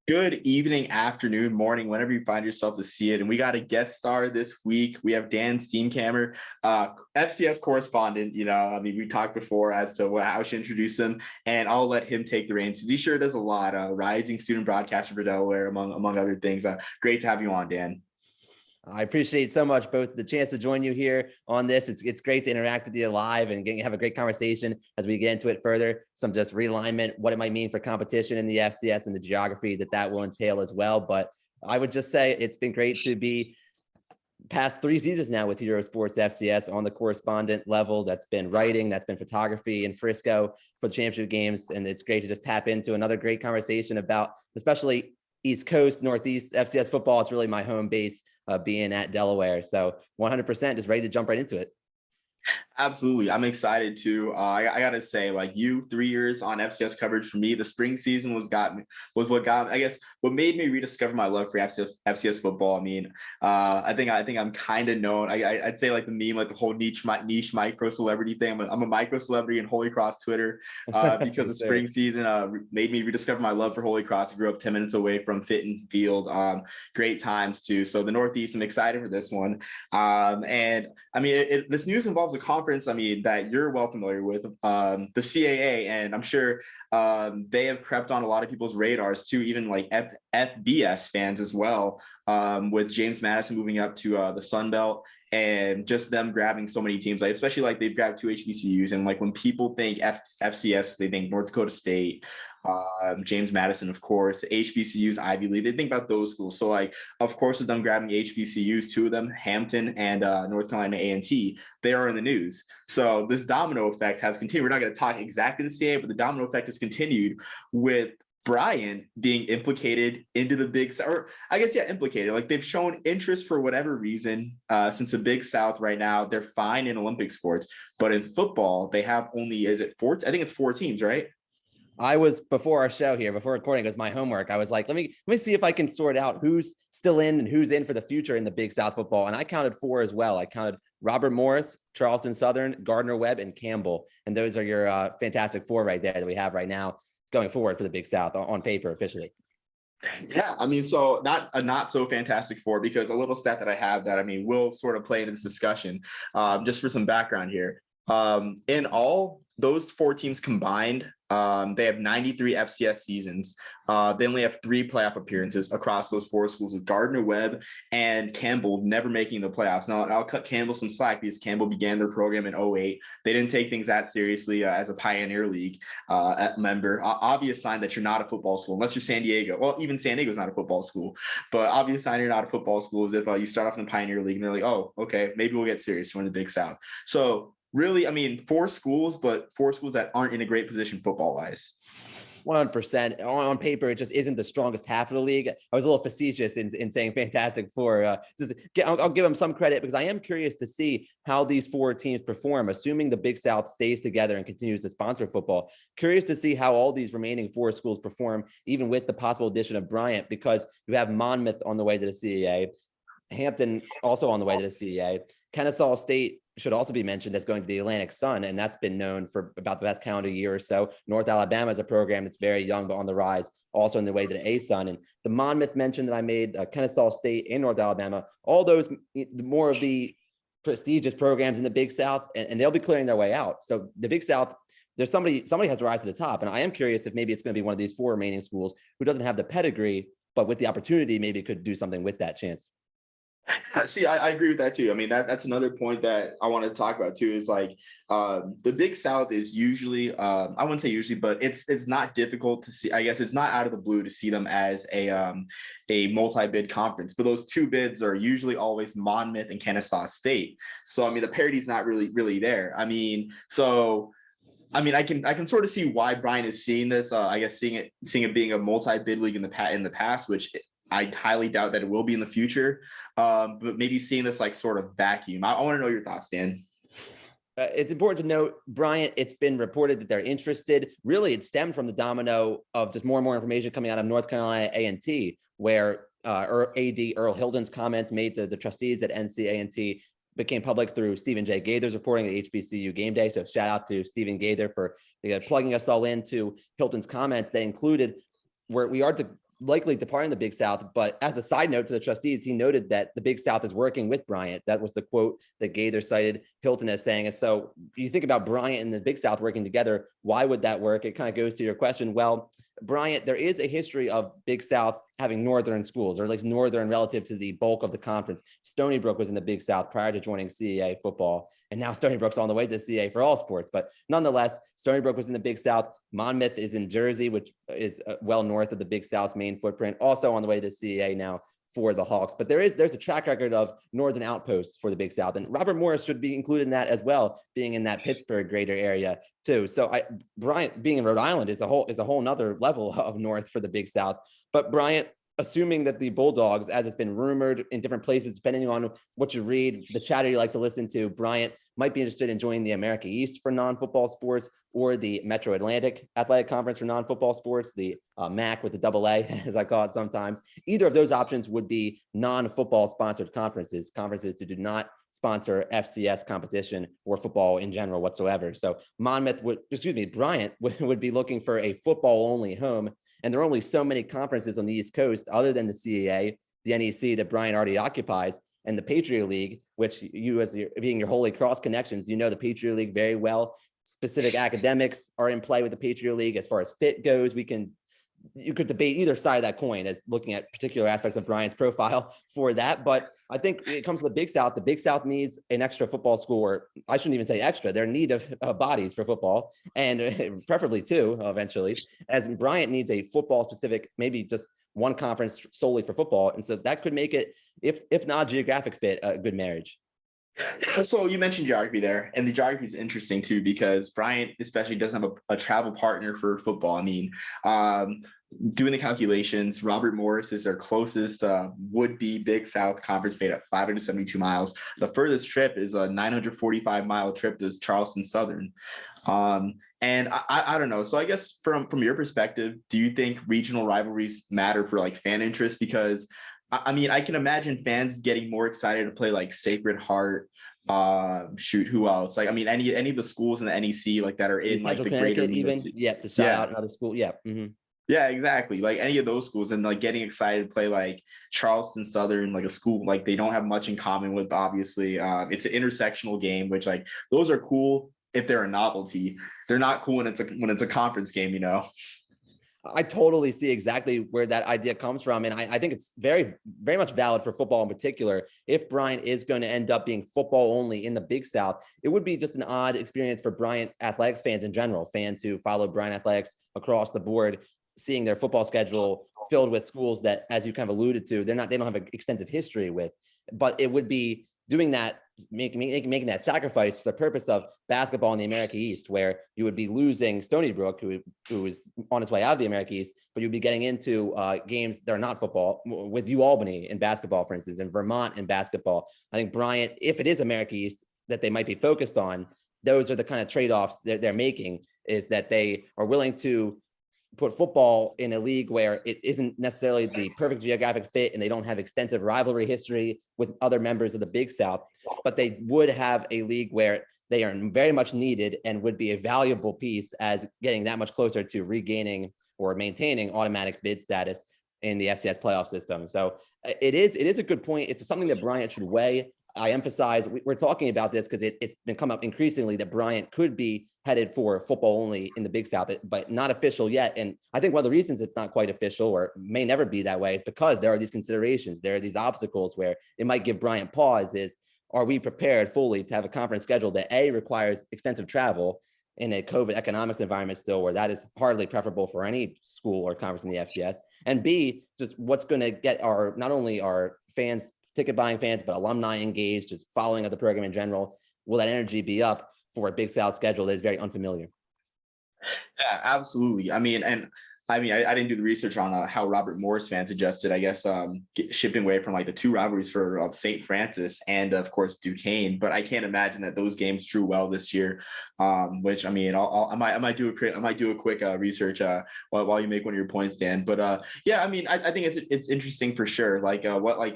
Good evening, afternoon, morning, whenever you find yourself to see it. And we got a guest star this week. We have Dan Steenkamer, FCS correspondent. We talked before as to how I should introduce him, and I'll let him take the reins because he sure does a lot. Rising student broadcaster for Delaware, among other things. Great to have you on, Dan. I appreciate so much both the chance to join you here on this. It's great to interact with you live and have a great conversation as we get into it further. Some just realignment, what it might mean for competition in the FCS and the geography that will entail as well. But I would just say it's been great to be past 3 seasons now with Hero Sports FCS on the correspondent level. That's been writing, that's been photography in Frisco for the championship games. And it's great to just tap into another great conversation about, especially East Coast, Northeast FCS football. It's really my home base. Being at Delaware. So 100% just ready to jump right into it. Absolutely. I'm excited too. I got to say, 3 years on FCS coverage for me, the spring season was what made me rediscover my love for FCS football. I think I'm kind of known. I'd say the meme, the whole niche micro celebrity thing. I'm a micro celebrity in Holy Cross Twitter because the spring season made me rediscover my love for Holy Cross. I grew up 10 minutes away from Fitton Field. Great times too. So the Northeast, I'm excited for this one. This news involves a conference that you're well familiar with, the CAA, and I'm sure they have crept on a lot of people's radars too, even FBS fans as well, with James Madison moving up to the Sun Belt and just them grabbing so many teams, especially they've grabbed 2 HBCUs, and when people think FCS, they think North Dakota State, James Madison, of course, HBCUs, Ivy League, they think about those schools. So of course, with them grabbing HBCUs, 2 of them, Hampton and North Carolina A&T, they are in the news. So this domino effect has continued. We're not going to talk exactly the CAA, but the domino effect has continued with Bryant being implicated into the Big South, or implicated. They've shown interest for whatever reason since the Big South right now. They're fine in Olympic sports, but in football, they have only, I think it's 4 teams, right? I was, before our show here, before recording, it was my homework. I was like, let me see if I can sort out who's still in and who's in for the future in the Big South football. And I counted 4 as well. I counted Robert Morris, Charleston Southern, Gardner-Webb, and Campbell. And those are your fantastic 4 right there that we have right now going forward for the Big South on paper officially. Yeah, so not so fantastic 4, because a little stat that I have that will sort of play into this discussion, just for some background here. In all, those 4 teams combined, they have 93 FCS seasons. They only have 3 playoff appearances across those 4 schools, with Gardner-Webb and Campbell never making the playoffs. Now, I'll cut Campbell some slack because Campbell began their program in 2008. They didn't take things that seriously as a Pioneer League member. Obvious sign that you're not a football school, unless you're San Diego. Well, even San Diego's not a football school, but obvious sign you're not a football school is if you start off in the Pioneer League and they're like, oh, okay, maybe we'll get serious to win the Big South. So really, 4 schools, but 4 schools that aren't in a great position football-wise. 100%. On paper, it just isn't the strongest half of the league. I was a little facetious in saying Fantastic Four. I'll give them some credit because I am curious to see how these 4 teams perform, assuming the Big South stays together and continues to sponsor football. Curious to see how all these remaining 4 schools perform, even with the possible addition of Bryant, because you have Monmouth on the way to the CAA, Hampton also on the way to the CAA. Kennesaw State should also be mentioned as going to the Atlantic Sun, and that's been known for about the past calendar year or so. North Alabama is a program that's very young but on the rise, also in the way to the A-Sun. And the Monmouth mention that I made, Kennesaw State and North Alabama, all those more of the prestigious programs in the Big South, and they'll be clearing their way out. So the Big South, there's somebody has to rise to the top, and I am curious if maybe it's going to be one of these 4 remaining schools who doesn't have the pedigree, but with the opportunity, maybe could do something with that chance. See, I agree with that too. That's another point that I want to talk about too, is the Big South is usually, I wouldn't say usually, but it's not difficult to see. I guess it's not out of the blue to see them as a multi-bid conference, but those 2 bids are usually always Monmouth and Kennesaw State. So, the parity's not really there. I can sort of see why Brian is seeing this. I guess seeing it being a multi-bid league in the past, which I highly doubt that it will be in the future. But maybe seeing this sort of vacuum. I want to know your thoughts, Dan. It's important to note, Bryant, it's been reported that they're interested. Really, it stemmed from the domino of just more and more information coming out of North Carolina A&T, where AD Earl Hilden's comments made to the trustees at NC A&T became public through Stephen J. Gaither's reporting at HBCU Game Day. So shout out to Stephen Gaither for plugging us all into Hilton's comments. They included where we are to likely departing the Big South. But as a side note to the trustees, he noted that the Big South is working with Bryant. That was the quote that Gaither cited Hilton as saying it. So you think about Bryant and the Big South working together, why would that work? It kind of goes to your question. Well, Bryant, there is a history of Big South having northern schools, or at least northern relative to the bulk of the conference. Stony Brook was in the Big South prior to joining CAA football, and now Stony Brook's on the way to CAA for all sports. But nonetheless, Stony Brook was in the Big South. Monmouth is in Jersey, which is well north of the Big South's main footprint, also on the way to CAA now for the Hawks. But there's a track record of northern outposts for the Big South, and Robert Morris should be included in that as well, being in that Pittsburgh greater area too. So Bryant being in Rhode Island is a whole nother level of north for the Big South. But Bryant, assuming that the Bulldogs, as it's been rumored in different places, depending on what you read, the chatter you like to listen to, Bryant might be interested in joining the America East for non-football sports, or the Metro Atlantic Athletic Conference for non-football sports, the MAC with the double A, as I call it sometimes. Either of those options would be non-football sponsored conferences that do not sponsor FCS competition or football in general whatsoever. So Bryant would be looking for a football only home. And there are only so many conferences on the East Coast other than the CAA, the NEC that Bryant already occupies, and the Patriot League, which you, as being your Holy Cross connections, you know the Patriot League very well. Specific academics are in play with the Patriot League. As far as fit goes, you could debate either side of that coin as looking at particular aspects of Bryant's profile for that. But I think when it comes to the Big South needs an extra football school, or I shouldn't even say extra, they're in need of bodies for football, and preferably two eventually, as Bryant needs a football specific, maybe just one conference solely for football. And so that could make it, if not geographic fit, a good marriage. So you mentioned geography there, and the geography is interesting too, because Bryant especially doesn't have a travel partner for football. I mean, doing the calculations, Robert Morris is their closest would-be Big South conference mate at 572 miles. The furthest trip is a 945-mile trip to Charleston Southern. And I don't know. So I guess from your perspective, do you think regional rivalries matter for like fan interest? Because I mean, I can imagine fans getting more excited to play like Sacred Heart. Who else? Like, I mean, any of the schools in the NEC like that are in like the greater even, to shout out another school. Yeah. Mm-hmm. Yeah, exactly. Like any of those schools, and like getting excited to play like Charleston Southern, like a school like they don't have much in common with. Obviously, it's an intersectional game, which like those are cool if they're a novelty. They're not cool when it's a conference game, you know. I totally see exactly where that idea comes from. And I think it's very, very much valid for football in particular. If Bryant is going to end up being football only in the Big South, it would be just an odd experience for Bryant athletics fans in general, fans who follow Bryant athletics across the board, seeing their football schedule filled with schools that, as you kind of alluded to, they don't have an extensive history with. But it would be doing that, making that sacrifice for the purpose of basketball in the America East, where you would be losing Stony Brook, who is on its way out of the America East, but you'd be getting into games that are not football, with UAlbany in basketball, for instance, and Vermont in basketball. I think Bryant, if it is America East that they might be focused on, those are the kind of trade-offs they're making, is that they are willing to put football in a league where it isn't necessarily the perfect geographic fit, and they don't have extensive rivalry history with other members of the Big South, but they would have a league where they are very much needed and would be a valuable piece as getting that much closer to regaining or maintaining automatic bid status in the FCS playoff system. So it is a good point. It's something that Bryant should weigh. I emphasize we're talking about this because it's been come up increasingly that Bryant could be headed for football only in the Big South, but not official yet. And I think one of the reasons it's not quite official, or may never be that way, is because there are these considerations. There are these obstacles where it might give Bryant pause. Are we prepared fully to have a conference schedule that A, requires extensive travel in a COVID economics environment still, where that is hardly preferable for any school or conference in the FCS, and B, just what's going to get not only our fans, ticket buying fans, but alumni engaged, just following of the program in general. Will that energy be up for a Big South schedule that is very unfamiliar? Yeah, absolutely. I didn't do the research on how Robert Morris fans adjusted. I guess shipping away from like the two rivalries for St. Francis and of course Duquesne, but I can't imagine that those games drew well this year. Which I mean, I might do a quick research while you make one of your points, Dan. But yeah, I mean, I think it's interesting for sure. Like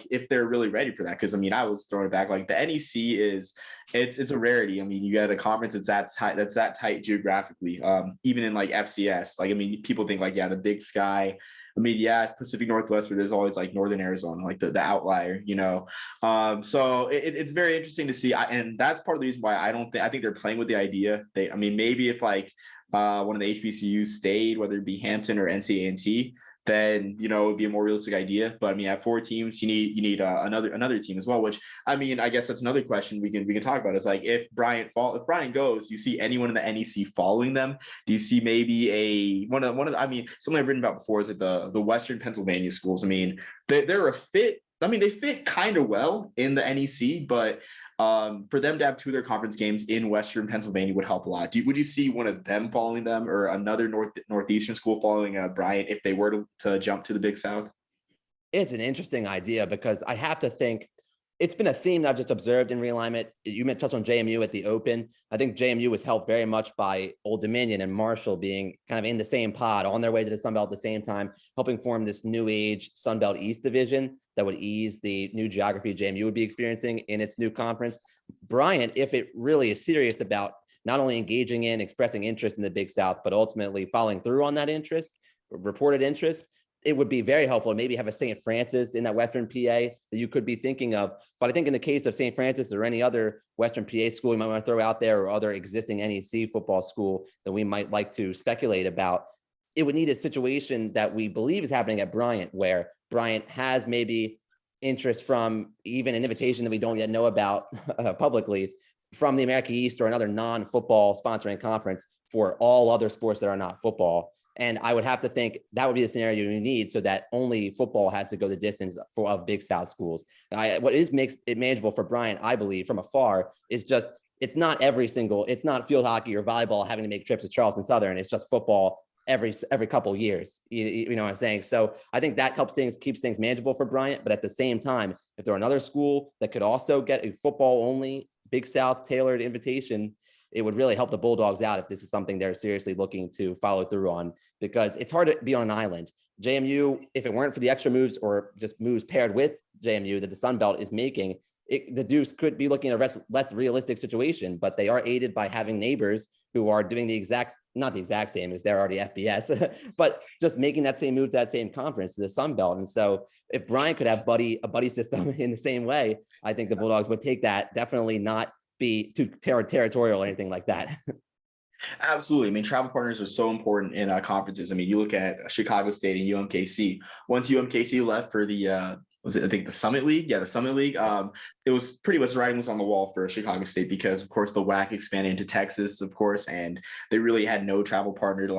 if they're really ready for that, because I mean, I was throwing it back. Like the NEC is. It's a rarity. I mean, you got a conference that's that tight geographically, even in like FCS. Like, I mean, people think like, yeah, the Big Sky, I mean, yeah, Pacific Northwest, where there's always like Northern Arizona, like the outlier, So it's very interesting to see. And that's part of the reason why I think they're playing with the idea. I mean, maybe if like one of the HBCUs stayed, whether it be Hampton or NCA&T, then it would be a more realistic idea. But I mean, at 4 teams, you need another team as well. Which, I mean, I guess that's another question we can talk about. Is like, if Bryant goes, you see anyone in the NEC following them? Do you see maybe one of the, I mean, something I've written about before is like the Western Pennsylvania schools. I mean, they're a fit. I mean, they fit kind of well in the NEC, but for them to have 2 of their conference games in Western Pennsylvania would help a lot. Would you see one of them following them, or another Northeastern school following Bryant if they were to jump to the Big South? It's an interesting idea, because I have to think it's been a theme that I've just observed in realignment. You touched on JMU at the Open. I think JMU was helped very much by Old Dominion and Marshall being kind of in the same pod, on their way to the Sun Belt at the same time, helping form this new age Sun Belt East division that would ease the new geography JMU would be experiencing in its new conference. Bryant, if it really is serious about not only engaging in, expressing interest in the Big South, but ultimately following through on that interest, reported interest, it would be very helpful to maybe have a St. Francis in that Western PA that you could be thinking of. But I think in the case of St. Francis or any other Western PA school you might want to throw out there, or other existing NEC football school that we might like to speculate about, it would need a situation that we believe is happening at Bryant, where Bryant has maybe interest from even an invitation that we don't yet know about publicly from the America East or another non-football sponsoring conference for all other sports that are not football. And I would have to think that would be the scenario you need, so that only football has to go the distance for of Big South schools. Makes it manageable for Bryant, I believe, from afar, is just it's not field hockey or volleyball having to make trips to Charleston Southern. It's just football every couple of years. You know what I'm saying? So I think that keeps things manageable for Bryant. But at the same time, if there were another school that could also get a football only Big South tailored invitation, it would really help the Bulldogs out if this is something they're seriously looking to follow through on, because it's hard to be on an island. JMU, if it weren't for the extra moves or just moves paired with JMU that the Sun Belt is making, the Deuce could be looking at a less realistic situation, but they are aided by having neighbors who are doing not the exact same as they're already FBS, but just making that same move to that same conference, to the Sun Belt. And so if Bryant could have a buddy system in the same way, I think the Bulldogs would take that, definitely not be too territorial or anything like that. Absolutely. I mean, travel partners are so important in conferences. I mean, you look at Chicago State and UMKC. Once UMKC left for the the Summit League? Yeah, the Summit League. It was pretty much writing was on the wall for Chicago State, because of course the WAC expanded into Texas, of course, and they really had no travel partner to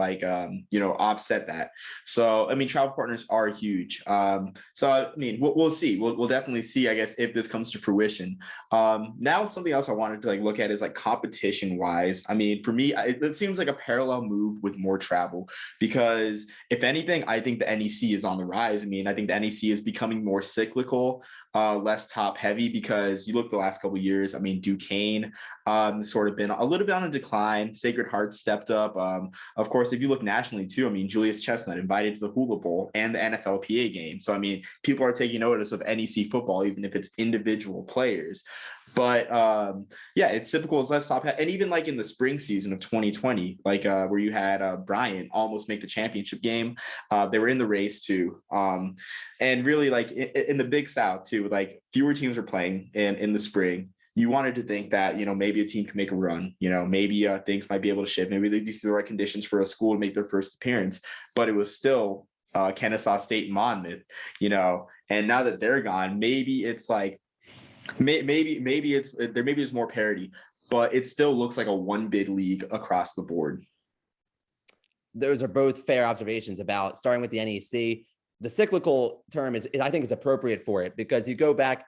offset that. So I mean, travel partners are huge. So I mean, we'll see. We'll definitely see, I guess, if this comes to fruition. Now something else I wanted to look at is competition wise. I mean, for me, it seems like a parallel move with more travel, because if anything, I think the NEC is on the rise. I mean, I think the NEC is becoming more cyclical, less top heavy, because you look the last couple of years. I mean, Duquesne sort of been a little bit on a decline. Sacred Heart stepped up. Of course, if you look nationally too, I mean, Julius Chestnut invited to the Hula Bowl and the NFLPA game. So I mean, people are taking notice of NEC football, even if it's individual players. But yeah, it's typical as less top heavy. And even in the spring season of 2020, where you had Bryant almost make the championship game, they were in the race too. And really in the Big South too, fewer teams are playing in the spring. You wanted to think that, maybe a team can make a run, maybe things might be able to shift. Maybe they'd be through the right conditions for a school to make their first appearance, but it was still Kennesaw State and Monmouth, and now that they're gone, maybe it's maybe it's more parity, but it still looks like a one bid league across the board. Those are both fair observations about starting with the NEC. The cyclical term I think is appropriate for it, because you go back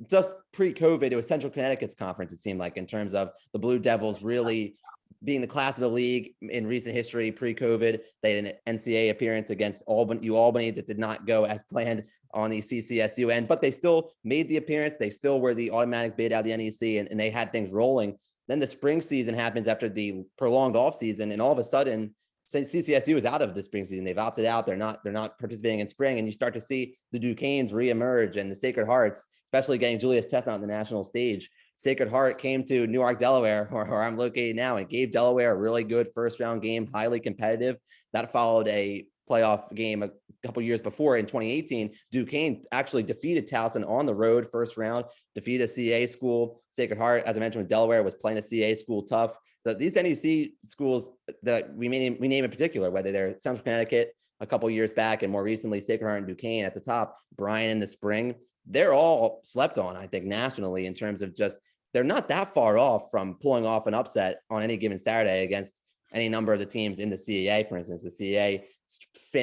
just pre-COVID, it was Central Connecticut's conference, it seemed like, in terms of the Blue Devils really being the class of the league in recent history. Pre-COVID, they had an NCAA appearance against Albany that did not go as planned on the CCSU end, but they still made the appearance. They still were the automatic bid out of the NEC, and they had things rolling. Then the spring season happens after the prolonged off season, and all of a sudden, since CCSU is out of the spring season, they've opted out. They're not participating in spring, and you start to see the Duquesnes reemerge and the Sacred Hearts, especially getting Julius Chestnut on the national stage. Sacred Heart came to Newark, Delaware, where I'm located now, and gave Delaware a really good first round game, highly competitive. That followed a playoff game a couple years before in 2018, Duquesne actually defeated Towson on the road, first round, defeated a CA school. Sacred Heart, as I mentioned, with Delaware, was playing a CA school tough. So these NEC schools that we name in particular, whether they're Central Connecticut a couple years back and more recently Sacred Heart and Duquesne at the top, Bryant in the spring, they're all slept on, I think, nationally in terms of just, they're not that far off from pulling off an upset on any given Saturday against any number of the teams in the CAA. For instance, the CAA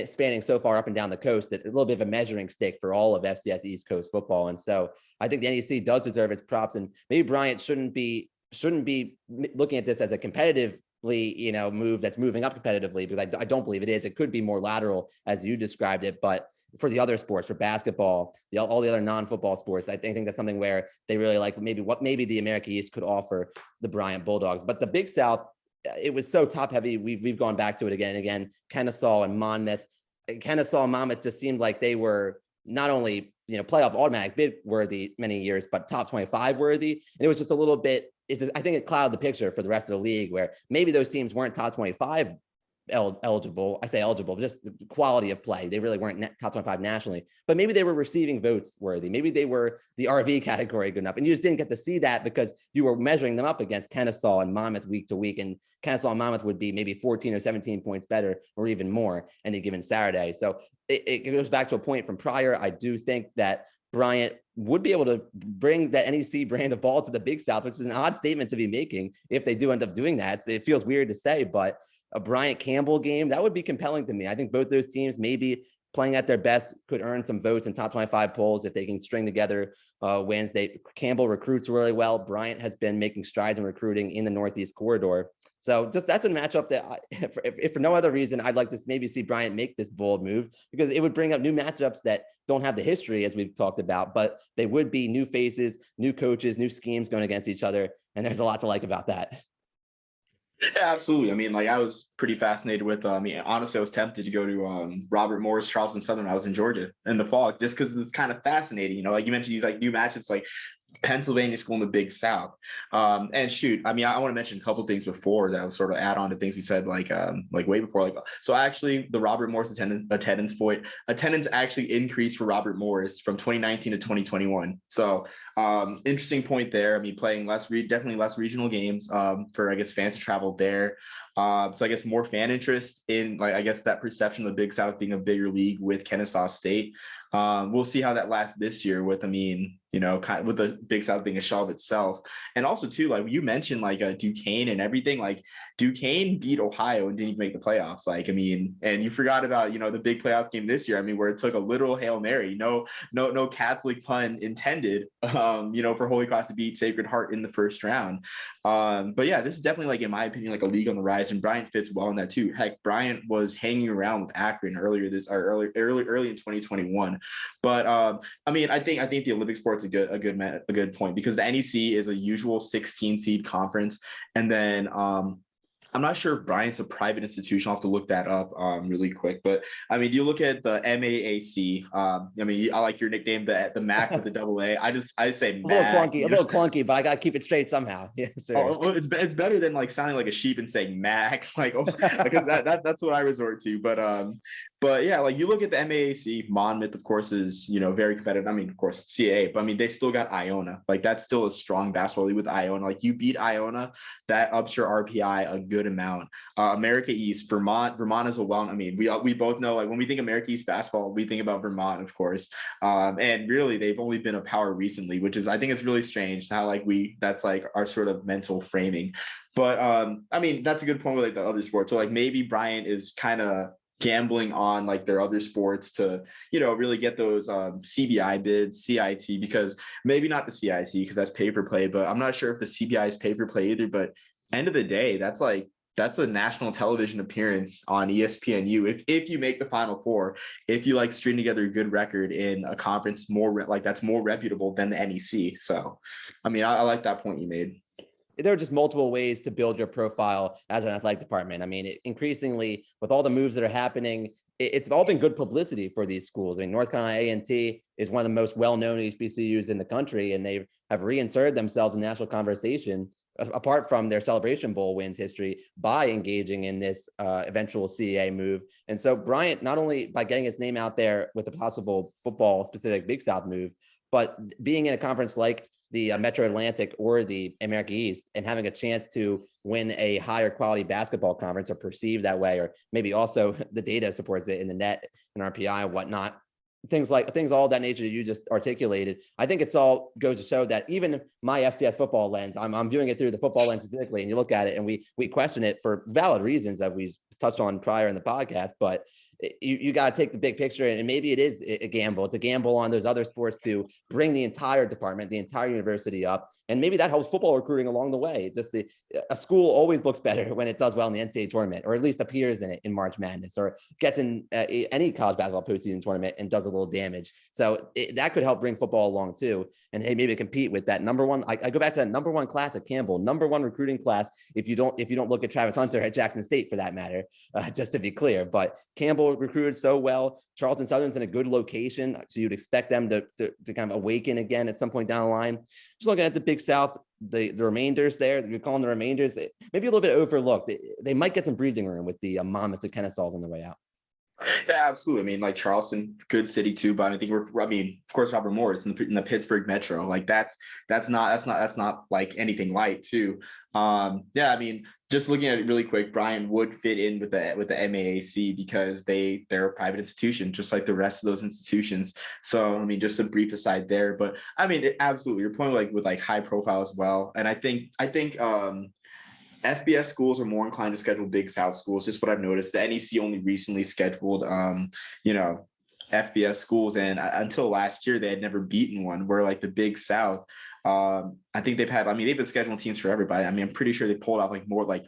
spanning so far up and down the coast that a little bit of a measuring stick for all of FCS East Coast football. And so I think the NEC does deserve its props, and maybe Bryant shouldn't be looking at this as a competitively, move that's moving up competitively, because I don't believe it is. It could be more lateral as you described it, but for the other sports, for basketball, all the other non-football sports, I think that's something where they really like maybe the America East could offer the Bryant Bulldogs. But the Big South, it was so top heavy. We've gone back to it again and again. Kennesaw and Monmouth. Kennesaw and Monmouth just seemed like they were not only playoff automatic bid worthy many years, but top 25 worthy. And it was just a little bit. I think it clouded the picture for the rest of the league, where maybe those teams weren't top 25 eligible. I say eligible, but just the quality of play. They really weren't top 25 nationally, but maybe they were receiving votes worthy. Maybe they were the RV category good enough. And you just didn't get to see that because you were measuring them up against Kennesaw and Monmouth week to week. And Kennesaw and Monmouth would be maybe 14 or 17 points better or even more any given Saturday. So it goes back to a point from prior. I do think that Bryant would be able to bring that NEC brand of ball to the Big South, which is an odd statement to be making if they do end up doing that. It feels weird to say, but a Bryant Campbell game, that would be compelling to me. I think both those teams maybe playing at their best could earn some votes in top 25 polls if they can string together wins. Campbell recruits really well. Bryant has been making strides in recruiting in the Northeast corridor. So just that's a matchup that if for no other reason, I'd like to maybe see Bryant make this bold move, because it would bring up new matchups that don't have the history as we've talked about, but they would be new faces, new coaches, new schemes going against each other. And there's a lot to like about that. Yeah, absolutely. I mean, I was pretty fascinated with, honestly, I was tempted to go to Robert Morris, Charleston Southern. I was in Georgia in the fall, just because it's kind of fascinating. Like you mentioned, these new matchups, Pennsylvania school in the Big South. And shoot, I want to mention a couple of things before that will sort of add on to things we said, way before. So actually, the Robert Morris attendance actually increased for Robert Morris from 2019 to 2021. So interesting point there. Playing definitely less regional games for fans to travel there. So I guess more fan interest in that perception of the Big South being a bigger league with Kennesaw State. We'll see how that lasts this year with, with the Big South being a shell of itself. And also too, you mentioned Duquesne and everything, Duquesne beat Ohio and didn't even make the playoffs. And you forgot about, the big playoff game this year. Where it took a literal Hail Mary, no Catholic pun intended, for Holy Cross to beat Sacred Heart in the first round. But yeah, this is definitely in my opinion, a league on the rise, and Bryant fits well in that too. Heck, Bryant was hanging around with Akron early in 2021. But I think the Olympic sport's a good point, because the NEC is a usual 16 seed conference, and then I'm not sure if Bryant's a private institution. I'll have to look that up really quick. But you look at the MAAC. I like your nickname, the MAC with the double A. I say MAC. A little clunky, but I gotta keep it straight somehow. Yes, sir. Oh, it's better than sounding like a sheep and saying MAC. That's what I resort to. But yeah, you look at the MAAC, Monmouth, of course, is, very competitive. Of course, CAA, but they still got Iona. That's still a strong basketball league with Iona. You beat Iona, that ups your RPI a good amount. America East, Vermont is a we both know, when we think America East basketball, we think about Vermont, of course. And really, they've only been a power recently, which is, I think it's really strange how that's our sort of mental framing. But that's a good point with the other sports. So maybe Bryant is kind of gambling on their other sports to, really get those CBI bids, CIT, because maybe not the CIT because that's pay for play, but I'm not sure if the CBI is pay for play either. But end of the day, that's a national television appearance on ESPNU. If you make the Final Four, if you string together a good record in a conference that's more reputable than the NEC. So, I like that point you made. There are just multiple ways to build your profile as an athletic department. Increasingly with all the moves that are happening, it's all been good publicity for these schools. North Carolina A&T is one of the most well-known HBCUs in the country, and they have reinserted themselves in national conversation apart from their Celebration Bowl wins history, by engaging in this eventual CAA move. And so Bryant, not only by getting its name out there with a possible football specific Big South move, but being in a conference like the Metro Atlantic or the America East and having a chance to win a higher quality basketball conference, or perceived that way, or maybe also the data supports it in the net and RPI and whatnot. Things all that nature that you just articulated. I think it's all goes to show that even my FCS football lens, I'm viewing it through the football lens specifically, and you look at it and we question it for valid reasons that we've touched on prior in the podcast, but you got to take the big picture, and maybe it is a gamble. It's a gamble on those other sports to bring the entire department, the entire university up. And maybe that helps football recruiting along the way. Just a school always looks better when it does well in the NCAA tournament, or at least appears in it in March Madness, or gets in any college basketball postseason tournament and does a little damage. So that could help bring football along too. And hey, maybe compete with that number one. I go back to that number one class at Campbell, number one recruiting class. If you don't look at Travis Hunter at Jackson State for that matter, just to be clear, but Campbell recruited so well. Charleston Southern's in a good location, so you'd expect them to kind of awaken again at some point down the line. Just looking at the Big South, the remainders there, we call them the remainders, maybe a little bit overlooked. They might get some breathing room with the Monmouths and Kennesaws on the way out. Yeah, absolutely. I mean, like Charleston, good city too, but I think of course, Robert Morris in the Pittsburgh Metro, like that's not like anything light too. Yeah, I mean, just looking at it really quick, Bryant would fit in with the MAAC because they're a private institution, just like the rest of those institutions. So, I mean, just a brief aside there, but I mean, absolutely, your point, like with like high profile as well. And I think FBS schools are more inclined to schedule Big South schools. Just what I've noticed. The NEC only recently scheduled, FBS schools, and until last year they had never beaten one. Where like the Big South, I think they've been scheduling teams for everybody. I mean, I'm pretty sure they pulled out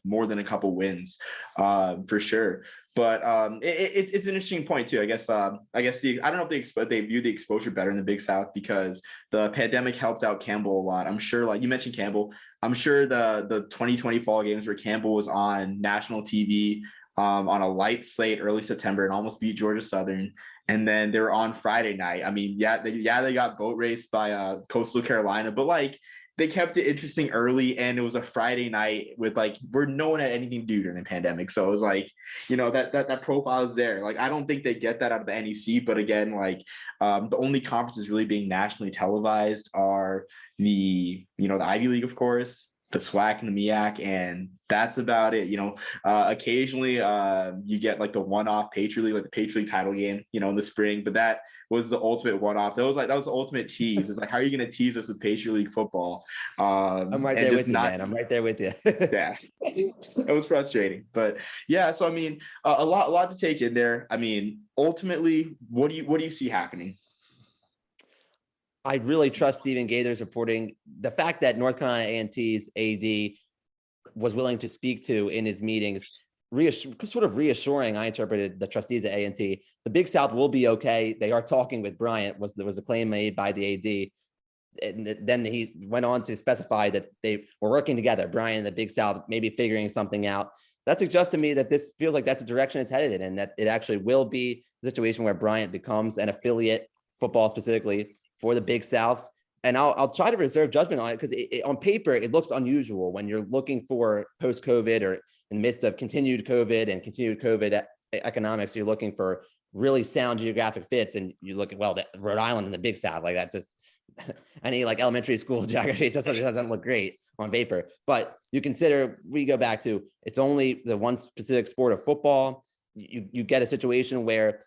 more than a couple wins, for sure. But it's an interesting point too. I guess I don't know if they view the exposure better in the Big South because the pandemic helped out Campbell a lot. I'm sure, like you mentioned Campbell, I'm sure the 2020 fall games where Campbell was on national TV on a light slate early September and almost beat Georgia Southern. And then they were on Friday night. I mean, they got boat raced by Coastal Carolina, but like they kept it interesting early, and it was a Friday night with like where no one had anything to do during the pandemic. So it was like, that profile is there. Like I don't think they get that out of the NEC, but again, like the only conferences really being nationally televised are the Ivy League, of course, the SWAC and the MEAC, and that's about it. Occasionally you get like the one-off Patriot League, like the Patriot League title game, in the spring, but that was the ultimate one-off. That was the ultimate tease. It's like, how are you going to tease us with Patriot League football? I'm right there with you, man. I'm right there with you. Yeah, it was frustrating, but yeah. So I mean, a lot to take in there. I mean, ultimately, what do you see happening? I really trust Stephen Gaither's reporting. The fact that North Carolina A&T's AD was willing to speak to in his meetings, sort of reassuring, I interpreted the trustees at A&T. The Big South will be okay. They are talking with Bryant, was a claim made by the AD. And then he went on to specify that they were working together, Bryant and the Big South, maybe figuring something out. That suggests to me that this feels like that's the direction it's headed in, and that it actually will be a situation where Bryant becomes an affiliate, football specifically, for the Big South. And I'll try to reserve judgment on it because on paper, it looks unusual when you're looking for post-COVID or in the midst of continued COVID economics. You're looking for really sound geographic fits, and you look at, the Rhode Island and the Big South, like that just any like elementary school geography, it just doesn't look great on paper. But you consider, we go back to, it's only the one specific sport of football. You get a situation where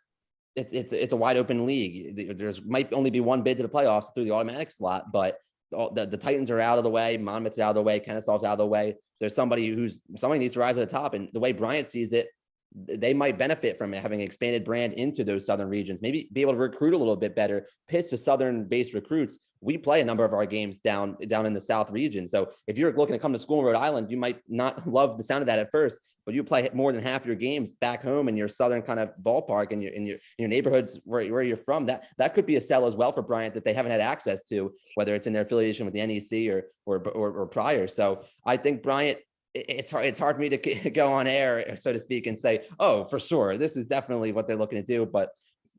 it's a wide open league. There's might only be one bid to the playoffs through the automatic slot, but the Titans are out of the way, Monmouth's out of the way, Kennesaw's out of the way. There's somebody needs to rise to the top, and the way Bryant sees it, they might benefit from having an expanded brand into those southern regions, maybe be able to recruit a little bit better, pitch to southern-based recruits. We play a number of our games down in the South region. So if you're looking to come to school in Rhode Island, you might not love the sound of that at first, but you play more than half your games back home in your southern kind of ballpark and in your neighborhoods where you're from. That could be a sell as well for Bryant that they haven't had access to, whether it's in their affiliation with the NEC or prior. So I think Bryant, it's hard for me to go on air, so to speak, and say, oh, for sure, this is definitely what they're looking to do. But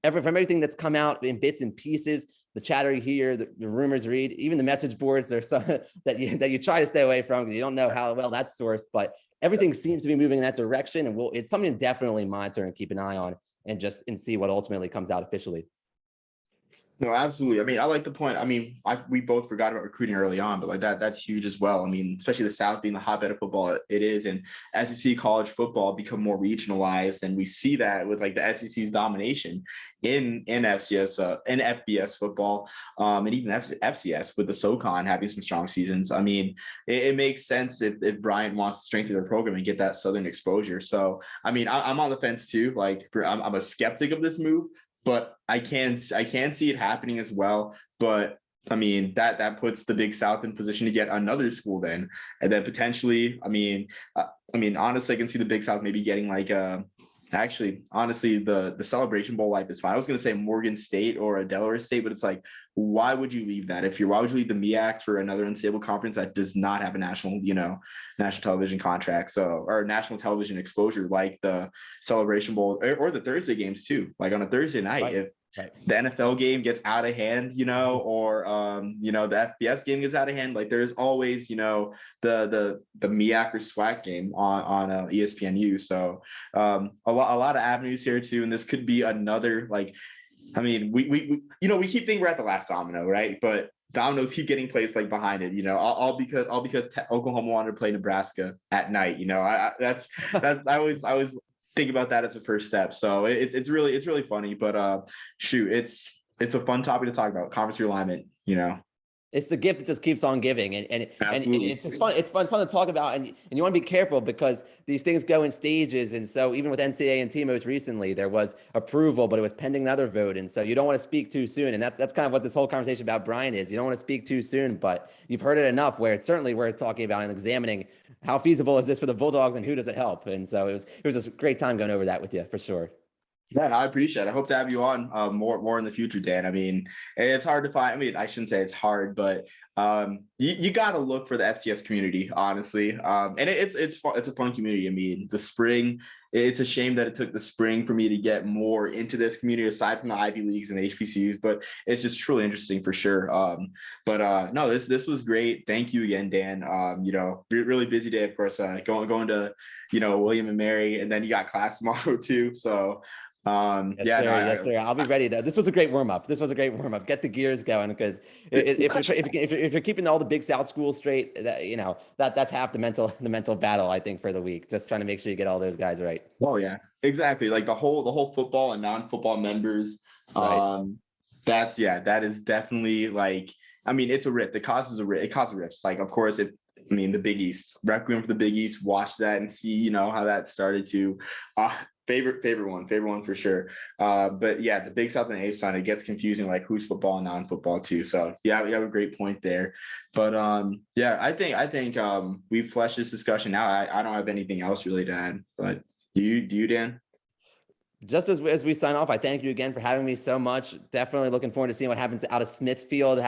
from everything that's come out in bits and pieces, the chatter you hear, the rumors read, even the message boards, there's some that you try to stay away from because you don't know how well that's sourced, but everything seems to be moving in that direction. And it's something to definitely monitor and keep an eye on and see what ultimately comes out officially. No, absolutely. I mean, I like the point. I mean, we both forgot about recruiting early on, but like that's huge as well. I mean, especially the South being the hotbed of football, it is. And as you see college football become more regionalized, and we see that with like the SEC's domination in FCS in FBS football, and even FCS with the SoCon having some strong seasons. I mean, it makes sense if Bryant wants to strengthen their program and get that Southern exposure. So, I mean, I'm on the fence too. Like, I'm a skeptic of this move, but I can see it happening as well. But I mean, that puts the Big South in position to get another school then, and then potentially, I mean, honestly, I can see the Big South maybe getting like actually, honestly, the Celebration Bowl life is fine. I was going to say Morgan State or a Delaware State, but it's like, why would you leave that? Why would you leave the MEAC for another unstable conference that does not have a national television contract, or national television exposure like the Celebration Bowl or the Thursday games too? Like on a Thursday night, Right. if Right. the NFL game gets out of hand, or the FBS game gets out of hand, like there's always, the MEAC or SWAC game on ESPNU. So a lot of avenues here too, and this could be another, like, I mean, we keep thinking we're at the last domino, right? But dominoes keep getting placed like behind it, all because Oklahoma wanted to play Nebraska at night. That's I always think about that as a first step. So it's really funny, but shoot, it's a fun topic to talk about, conference realignment. It's the gift that just keeps on giving, and it's just fun. It's fun to talk about, and you want to be careful because these things go in stages. And so even with NCAA most recently, there was approval, but it was pending another vote, and so you don't want to speak too soon. And that's kind of what this whole conversation about Bryant is. You don't want to speak too soon, but you've heard it enough where it's certainly worth talking about and examining how feasible is this for the Bulldogs and who does it help. And so it was a great time going over that with you for sure. Yeah, I appreciate it. I hope to have you on more in the future, Dan. I mean, it's hard to find. I mean, I shouldn't say it's hard, but you got to look for the FCS community, honestly. And it's a fun community. I mean, the spring. It's a shame that it took the spring for me to get more into this community, aside from the Ivy Leagues and the HBCUs. But it's just truly interesting for sure. But no, this was great. Thank you again, Dan. Really busy day, of course. Going to William and Mary, and then you got class tomorrow too. So. Yes, sir. I'll be ready though. This was a great warm up. Get the gears going, because if you're keeping all the Big South schools straight, that's half the mental battle, I think, for the week. Just trying to make sure you get all those guys right. Oh yeah, exactly. Like the whole football and non-football members. Right. That is definitely, like, I mean, it's a rift. It causes rifts. Like, of course, the Big East, Requiem for the Big East. Watch that and see, how that started to. Favorite one for sure. But yeah, the Big South and A Sun, it gets confusing, like who's football and non-football too. So yeah, we have a great point there. But yeah, I think we've fleshed this discussion out. I don't have anything else really to add. But do you, Dan? Just as we sign off, I thank you again for having me so much. Definitely looking forward to seeing what happens out of Smithfield.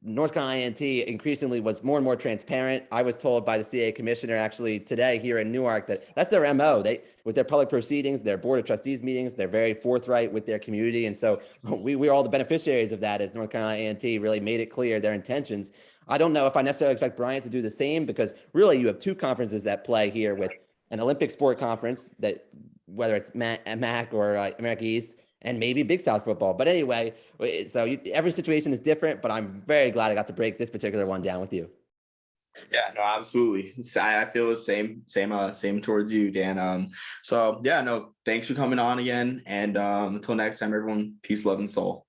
North Carolina A&T increasingly was more and more transparent. I was told by the CAA commissioner actually today here in Newark that that's their MO. With their public proceedings, their board of trustees meetings, they're very forthright with their community. And so we're all the beneficiaries of that, as North Carolina A&T really made it clear their intentions. I don't know if I necessarily expect Bryant to do the same, because really you have two conferences at play here, with an Olympic sport conference, that whether it's MAC or America East, and maybe Big South football. But anyway, so every situation is different, but I'm very glad I got to break this particular one down with you. Yeah, no, absolutely. I feel the same towards you, Dan. So yeah, no, thanks for coming on again. And until next time, everyone, peace, love, and soul.